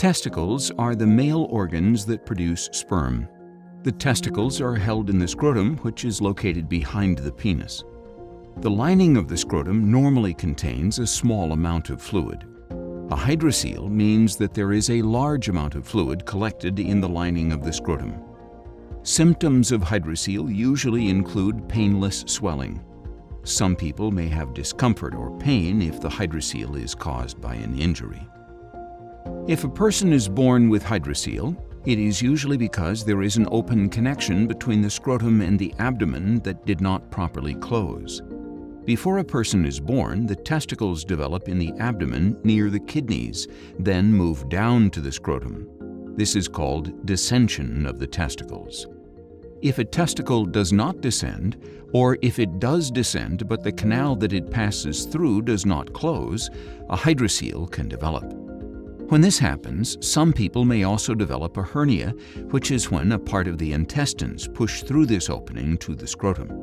Testicles are the male organs that produce sperm. The testicles are held in the scrotum, which is located behind the penis. The lining of the scrotum normally contains a small amount of fluid. A hydrocele means that there is a large amount of fluid collected in the lining of the scrotum. Symptoms of hydrocele usually include painless swelling. Some people may have discomfort or pain if the hydrocele is caused by an injury. If a person is born with hydrocele, it is usually because there is an open connection between the scrotum and the abdomen that did not properly close. Before a person is born, the testicles develop in the abdomen near the kidneys, then move down to the scrotum. This is called descension of the testicles. If a testicle does not descend, or if it does descend but the canal that it passes through does not close, a hydrocele can develop. When this happens, some people may also develop a hernia, which is when a part of the intestines push through this opening to the scrotum.